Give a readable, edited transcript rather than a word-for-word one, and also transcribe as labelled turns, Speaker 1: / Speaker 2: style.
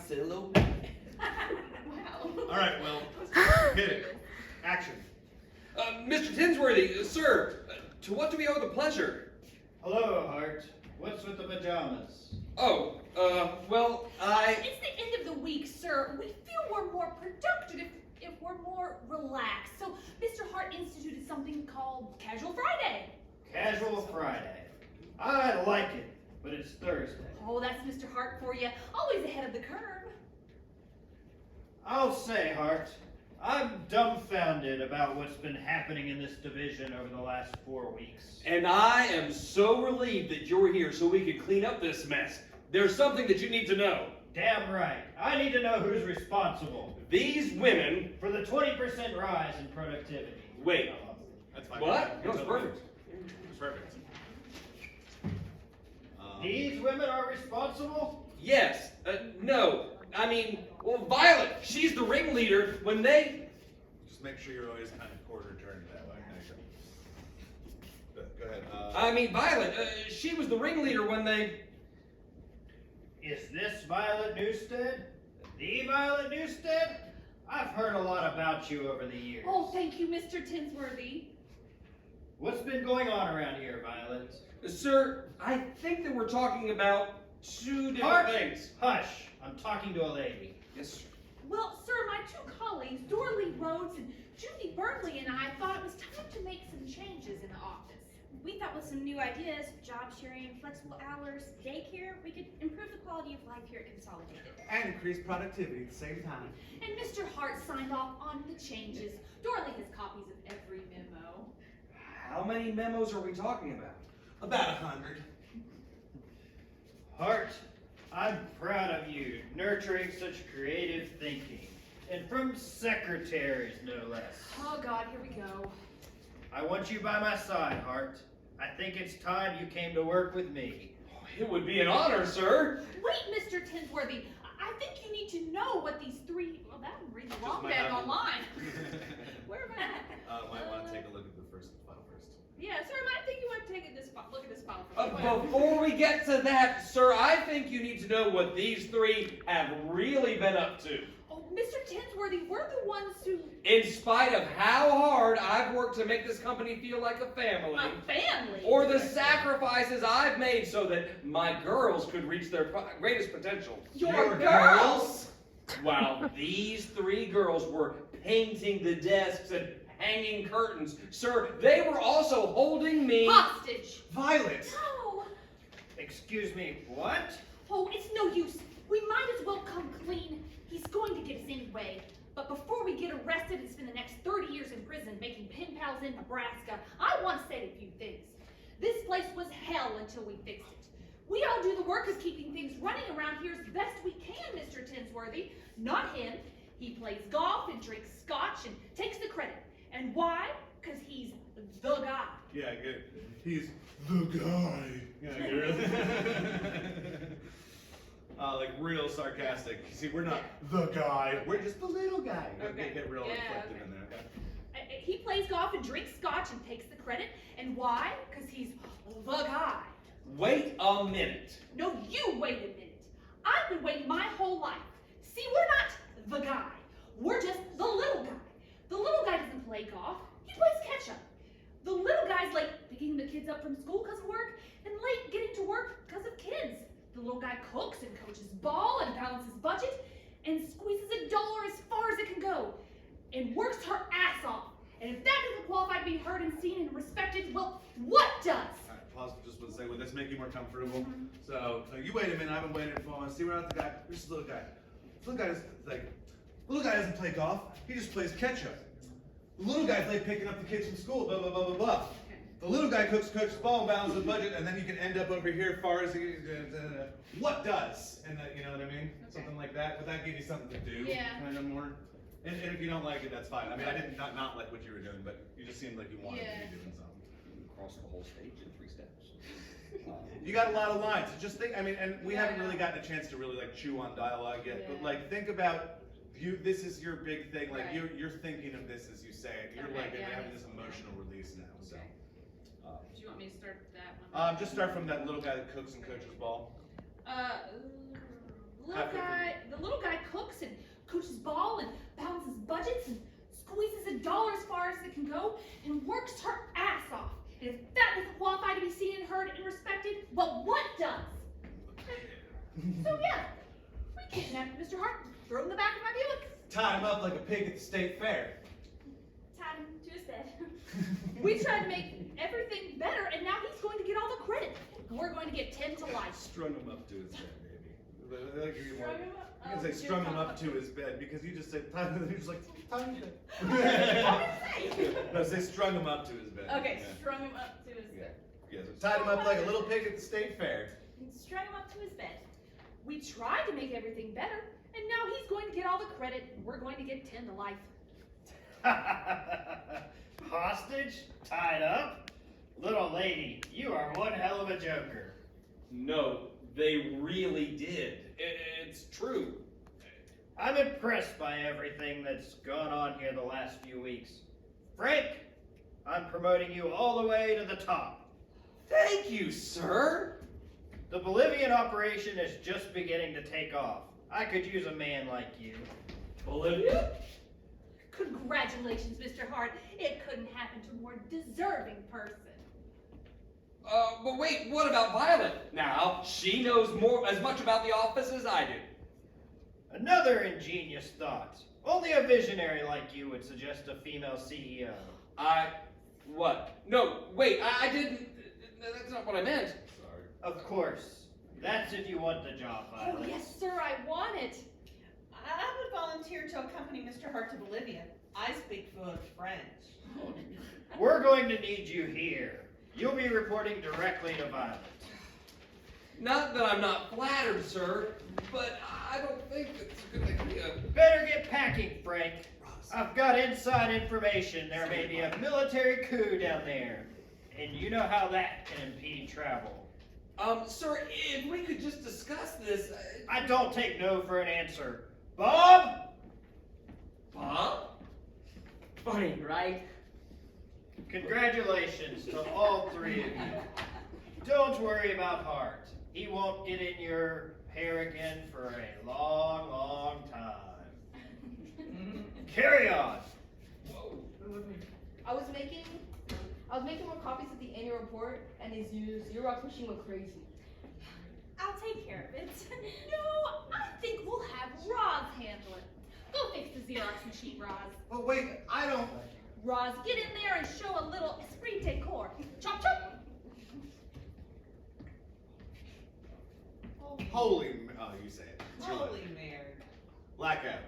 Speaker 1: Marcelo.
Speaker 2: Wow.
Speaker 3: All right, well, hit it. Action.
Speaker 1: Mr. Tinsworthy, sir, to what do we owe the pleasure?
Speaker 4: Hello, Hart. What's with the pajamas?
Speaker 1: Oh, well,
Speaker 2: It's the end of the week, sir. We feel we're more productive if we're more relaxed. So Mr. Hart instituted something called Casual Friday.
Speaker 4: Casual Friday. I like it, but it's Thursday.
Speaker 2: Oh, that's Mr. Hart for you. Always ahead of the curve.
Speaker 4: I'll say, Hart, I'm dumbfounded about what's been happening in this division over the last 4 weeks.
Speaker 1: And I am so relieved that you're here so we can clean up this mess. There's something that you need to know.
Speaker 4: Damn right. I need to know who's responsible
Speaker 1: These women...
Speaker 4: for the 20% rise in productivity.
Speaker 1: Wait,
Speaker 3: That's fine.
Speaker 1: what? No, it's perfect.
Speaker 3: It's perfect.
Speaker 4: These women are responsible?
Speaker 1: Yes, no. I mean, well, Violet, she's the ringleader when they...
Speaker 3: Just make sure you're always kind of quarter turned that way. Go ahead.
Speaker 1: I mean, Violet, she was the ringleader when they...
Speaker 4: Is this Violet Newstead? The Violet Newstead? I've heard a lot about you over the years.
Speaker 2: Oh, thank you, Mr. Tinsworthy.
Speaker 4: What's been going on around here, Violet?
Speaker 1: Sir, I think that we're talking about two different
Speaker 4: Hart,
Speaker 1: things.
Speaker 4: hush. I'm talking to a lady.
Speaker 1: Yes, sir.
Speaker 2: Well, sir, my two colleagues, Dorley Rhodes and Judy Burnley, and I thought it was time to make some changes in the office.
Speaker 5: We thought with some new ideas, job sharing, flexible hours, daycare, we could improve the quality of life here at Consolidated.
Speaker 6: And increase productivity at the same time.
Speaker 2: And Mr. Hart signed off on the changes. Dorley has copies of every memo.
Speaker 1: How many memos are we talking about?
Speaker 6: About 100.
Speaker 4: Hart, I'm proud of you, nurturing such creative thinking. And from secretaries, no less.
Speaker 2: Oh, God, here we go.
Speaker 4: I want you by my side, Hart. I think it's time you came to work with me.
Speaker 1: It would be an honor, sir.
Speaker 2: Wait, Mr. Tinsworthy. I think you need to know what these three... Well, that would read the wrong
Speaker 3: might
Speaker 2: bag
Speaker 3: have to-
Speaker 2: online. Where am I at?
Speaker 3: Might want to take a look at the file first.
Speaker 2: Yeah, sir, I think you want to take this file. Look at this file first.
Speaker 1: Before we get to that, sir, I think you need to know what these three have really been up to.
Speaker 2: Oh, Mr. Tinsworthy, we're the ones who...
Speaker 1: In spite of how hard I've worked to make this company feel like a family,
Speaker 2: A family.
Speaker 1: or the sacrifices I've made so that my girls could reach their greatest potential.
Speaker 2: Your girls?
Speaker 1: While these three girls were painting the desks and hanging curtains, sir, they were also holding me...
Speaker 2: Hostage.
Speaker 6: Violet!
Speaker 2: No.
Speaker 4: Excuse me, what?
Speaker 2: Oh, it's no use. We might as well come clean. He's going to get us anyway. But before we get arrested and spend the next 30 years in prison making pen pals in Nebraska, I want to say a few things. This place was hell until we fixed it. We all do the work of keeping things running around here as best we can, Mr. Tinsworthy. Not him. He plays golf and drinks scotch and takes the credit. And why? Because he's the guy.
Speaker 3: Yeah, good. He's the guy. Yeah, good. Like real sarcastic. You see, we're not the guy. We're just the little guy.
Speaker 2: Okay.
Speaker 3: Get real
Speaker 2: Yeah,
Speaker 3: reflective
Speaker 2: okay.
Speaker 3: in there. Okay?
Speaker 2: He plays golf and drinks scotch and takes the credit. And why? Because he's the guy.
Speaker 1: Wait a minute.
Speaker 2: No, you wait a minute. I've been waiting my whole life. See, we're not the guy. We're just the little guy. The little guy doesn't play golf. He plays catch up. The little guy's late picking the kids up from school because of work and late getting to work because of kids. The little guy cooks and coaches ball and balances budget and squeezes $1 as far as it can go and works her ass off. And if that doesn't qualify to be heard and seen and respected, well, what does?
Speaker 3: All right, pause. Just want to say, would this make you more comfortable? So you wait a minute. I've been waiting for a while. See, we're not the guy. We're just the little guy. The little guy is like, the little guy doesn't play golf. He just plays catch up. The little guy's late picking up the kids from school. Blah blah blah blah blah. The little guy coaches ball and balances the budget, and then you can end up over here as far as what does, and you know what I mean?
Speaker 2: Okay.
Speaker 3: Something like that. Would that give you something to do?
Speaker 2: Yeah.
Speaker 3: Kind of more. And if you don't like it, that's fine. I mean, I didn't not like what you were doing, but you just seemed like you wanted
Speaker 2: Yeah.
Speaker 3: to be doing something.
Speaker 1: Across the whole stage in 3 steps.
Speaker 3: You got a lot of lines. Just think. I mean, and we
Speaker 2: Yeah,
Speaker 3: haven't
Speaker 2: I know.
Speaker 3: really gotten a chance to really like chew on dialogue yet. But
Speaker 2: Yeah.
Speaker 3: like, think about you. This is your big thing. Like
Speaker 2: Right.
Speaker 3: you're thinking of this as you say it. You're
Speaker 2: Okay,
Speaker 3: like
Speaker 2: yeah,
Speaker 3: having
Speaker 2: that's
Speaker 3: this emotional release now. So.
Speaker 2: Okay. Do you want me to start that one?
Speaker 3: Just start from that little guy that cooks and coaches ball.
Speaker 2: The little budgets and squeezes a dollar as far as it can go and works her ass off. And if that doesn't qualify to be seen and heard and respected, well, what does? So yeah, we kidnapped Mr. Hart, threw him in the back of my Buick.
Speaker 6: Tied him up like a pig at the state fair.
Speaker 5: Tied him to his bed.
Speaker 2: We tried to make everything better, and now he's going to get all the credit. We're going to get 10 to life.
Speaker 3: Strung him up to his bed, baby. They'll give you more.
Speaker 5: Strung him up?
Speaker 3: You can
Speaker 5: Oh,
Speaker 3: say
Speaker 5: you're
Speaker 3: strung him
Speaker 5: talking
Speaker 3: up to his bed because you just said tied him. You're just like tied him to.
Speaker 2: What did I say?
Speaker 3: No, say strung him up to his bed.
Speaker 5: Okay,
Speaker 3: Yeah.
Speaker 5: strung him up to his
Speaker 3: Yeah.
Speaker 5: bed.
Speaker 3: Yeah, so tied him up like a little pig at the state fair.
Speaker 5: Strung him up to his bed.
Speaker 2: We tried to make everything better, and now he's going to get all the credit, and we're going to get 10 to life.
Speaker 4: Hostage? Tied up? Little lady, you are one hell of a joker.
Speaker 1: No, they really did. It's true.
Speaker 4: I'm impressed by everything that's gone on here the last few weeks. Frank, I'm promoting you all the way to the top.
Speaker 1: Thank you, sir.
Speaker 4: The Bolivian operation is just beginning to take off. I could use a man like you.
Speaker 1: Bolivia?
Speaker 2: Congratulations, Mr. Hart. It couldn't happen to a more deserving person.
Speaker 1: But wait, what about Violet? Now, she knows as much about the office as I do.
Speaker 4: Another ingenious thought. Only a visionary like you would suggest a female CEO.
Speaker 1: What? No, wait, I didn't, that's not what I meant.
Speaker 3: Sorry.
Speaker 4: Of course. That's if you want the job,
Speaker 2: Oh,
Speaker 4: Violet.
Speaker 2: yes, sir, I want it.
Speaker 7: I would volunteer to accompany Mr. Hart to Bolivia. I speak fluent French.
Speaker 4: We're going to need you here. You'll be reporting directly to Violet.
Speaker 1: Not that I'm not flattered, sir, but I don't think it's a good idea.
Speaker 4: Better get packing, Frank. I've got inside information. There may be a military coup down there. And you know how that can impede travel.
Speaker 1: Sir, if we could just discuss this.
Speaker 4: I don't take no for an answer. Bob?
Speaker 1: Bob?
Speaker 8: Funny, right?
Speaker 4: Congratulations to all three of you. Don't worry about Hart. He won't get in your hair again for a long, long time. Carry on.
Speaker 1: Whoa.
Speaker 8: I was making more copies of the annual report, and his Xerox machine went crazy.
Speaker 5: I'll take care of it.
Speaker 2: No, I think we'll have Roz handle it. Go fix the Xerox machine, Roz.
Speaker 6: Well, wait, I don't.
Speaker 2: Roz, get in there and show a little esprit de corps. Chop, chop.
Speaker 3: Holy, oh, you say it.
Speaker 7: Holy Mary.
Speaker 3: Blackout.